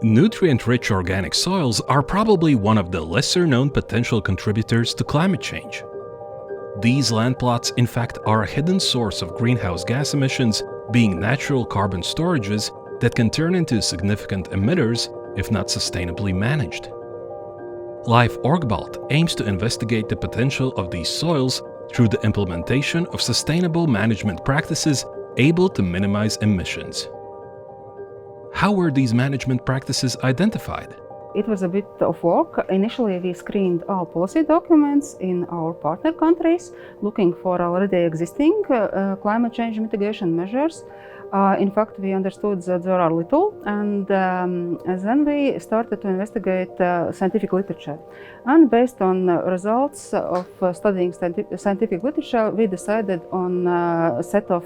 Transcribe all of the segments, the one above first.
Nutrient-rich organic soils are probably one of the lesser-known potential contributors to climate change. These land plots, in fact, are a hidden source of greenhouse gas emissions, being natural carbon storages that can turn into significant emitters if not sustainably managed. OrgBalt aims to investigate the potential of these soils through the implementation of sustainable management practices able to minimize emissions. How were these management practices identified? It was a bit of work. Initially, we screened all policy documents in our partner countries, looking for already existing climate change mitigation measures. In fact, we understood that there are little, and then we started to investigate scientific literature. And based on results of studying scientific literature, we decided on a set of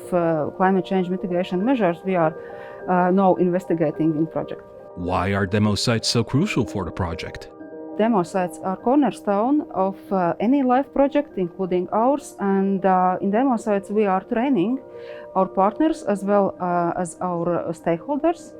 climate change mitigation measures we are now investigating in project. Why are demo sites so crucial for the project? Demo sites are cornerstone of any life project, including ours, and in demo sites we are training our partners as well as our stakeholders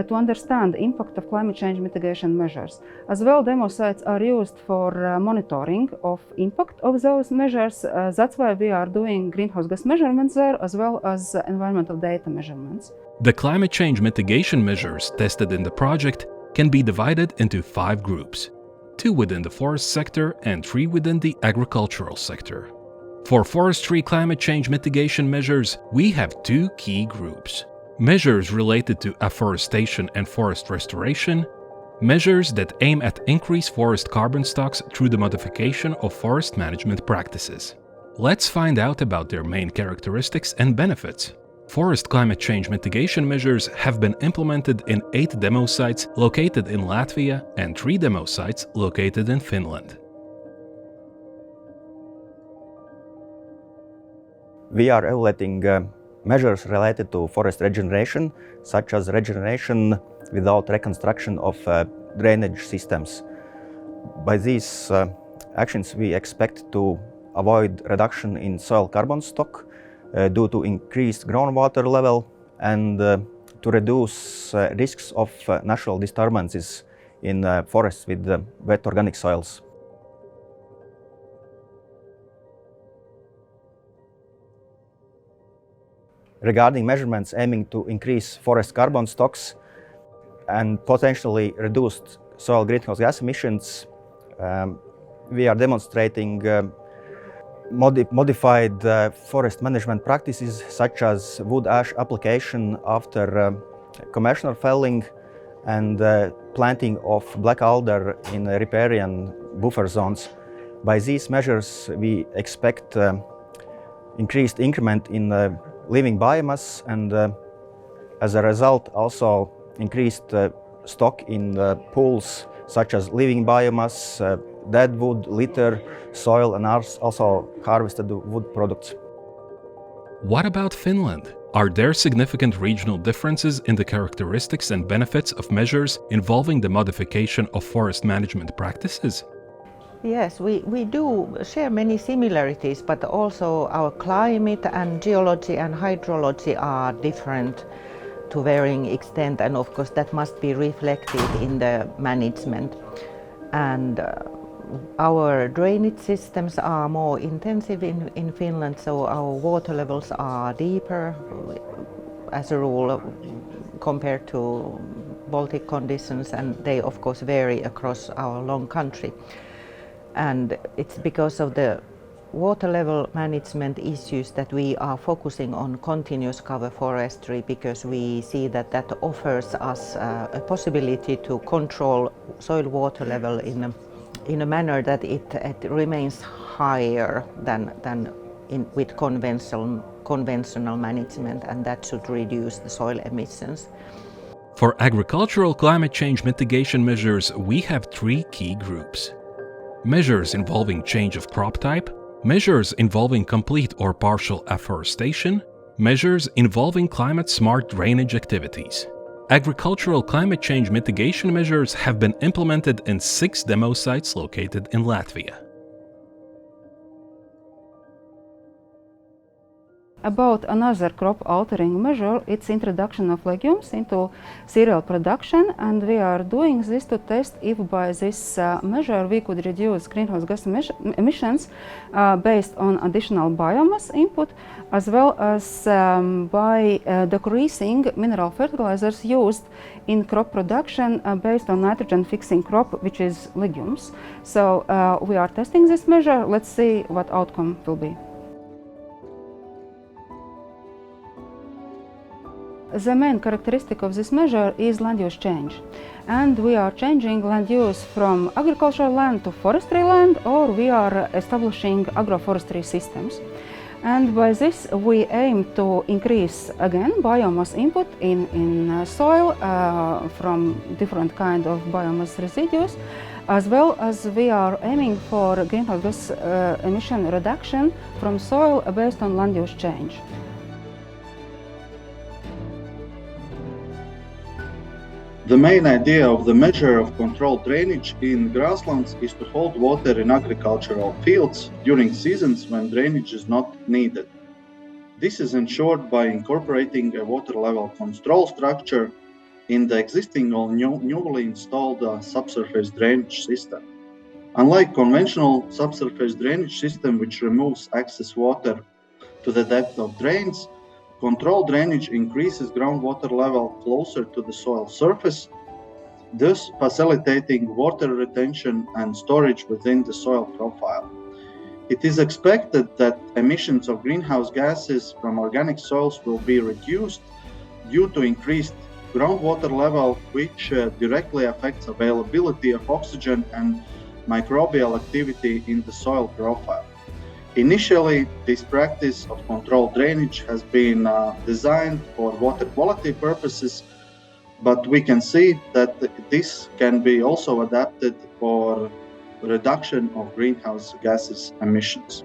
to understand the impact of climate change mitigation measures. As well, demo sites are used for monitoring of impact of those measures. That's why we are doing greenhouse gas measurements there, as well as environmental data measurements. The climate change mitigation measures tested in the project can be divided into 5 groups. 2 within the forest sector and 3 within the agricultural sector. For forestry climate change mitigation measures, we have 2 key groups. Measures related to afforestation and forest restoration, measures that aim at increased forest carbon stocks through the modification of forest management practices. Let's find out about their main characteristics and benefits. Forest climate change mitigation measures have been implemented in 8 demo sites located in Latvia and 3 demo sites located in Finland. We are evaluating measures related to forest regeneration, such as regeneration without reconstruction of drainage systems. By these actions, we expect to avoid reduction in soil carbon stock due to increased groundwater level and to reduce risks of natural disturbances in forests with wet organic soils. Regarding measurements aiming to increase forest carbon stocks and potentially reduce soil greenhouse gas emissions, we are demonstrating modified forest management practices such as wood ash application after commercial felling and planting of black alder in riparian buffer zones. By these measures, we expect increased increment in living biomass and as a result also increased stock in pools such as living biomass, dead wood, litter, soil, and also harvested wood products. What about Finland? Are there significant regional differences in the characteristics and benefits of measures involving the modification of forest management practices? Yes, we do share many similarities, but also our climate and geology and hydrology are different to varying extent, and of course that must be reflected in the management. And our drainage systems are more intensive in Finland, so our water levels are deeper as a rule compared to Baltic conditions, and they of course vary across our long country. And it's because of the water level management issues that we are focusing on continuous cover forestry, because we see that that offers us a possibility to control soil water level in a manner that it remains higher than with conventional management, and that should reduce the soil emissions. For agricultural climate change mitigation measures, we have 3 key groups. Measures involving change of crop type, measures involving complete or partial afforestation, measures involving climate-smart drainage activities. Agricultural climate change mitigation measures have been implemented in 6 demo sites located in Latvia. About another crop altering measure, it's introduction of legumes into cereal production, and we are doing this to test if by this measure we could reduce greenhouse gas emissions based on additional biomass input, as well as by decreasing mineral fertilizers used in crop production based on nitrogen fixing crop, which is legumes. So we are testing this measure. Let's see what outcome will be. The main characteristic of this measure is land use change, and we are changing land use from agricultural land to forestry land, or we are establishing agroforestry systems. And by this we aim to increase again biomass input in soil from different kind of biomass residues, as well as we are aiming for greenhouse gas emission reduction from soil based on land use change. The main idea of the measure of controlled drainage in grasslands is to hold water in agricultural fields during seasons when drainage is not needed. This is ensured by incorporating a water level control structure in the existing or newly installed subsurface drainage system. Unlike conventional subsurface drainage system, which removes excess water to the depth of drains, controlled drainage increases groundwater level closer to the soil surface, thus facilitating water retention and storage within the soil profile. It is expected that emissions of greenhouse gases from organic soils will be reduced due to increased groundwater level, which directly affects availability of oxygen and microbial activity in the soil profile. Initially, this practice of controlled drainage has been designed for water quality purposes, but we can see that this can be also adapted for reduction of greenhouse gases emissions.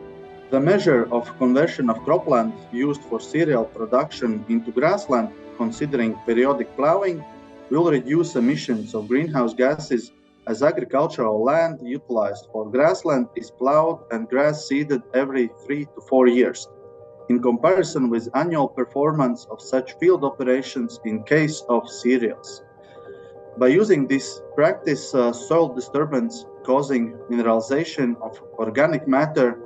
The measure of conversion of cropland used for cereal production into grassland, considering periodic plowing, will reduce emissions of greenhouse gases as agricultural land utilized for grassland is plowed and grass seeded every 3 to 4 years, in comparison with annual performance of such field operations in case of cereals. By using this practice, soil disturbance causing mineralization of organic matter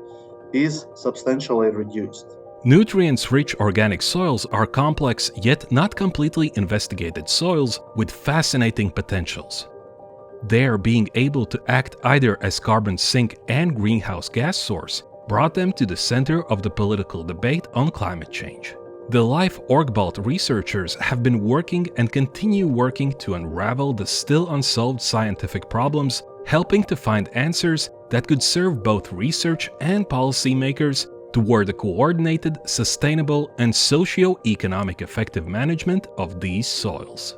is substantially reduced. Nutrients-rich organic soils are complex yet not completely investigated soils with fascinating potentials. Their being able to act either as carbon sink and greenhouse gas source brought them to the center of the political debate on climate change. The live OrgBalt researchers have been working and continue working to unravel the still unsolved scientific problems, helping to find answers that could serve both research and policymakers toward a coordinated, sustainable, and socio-economic effective management of these soils.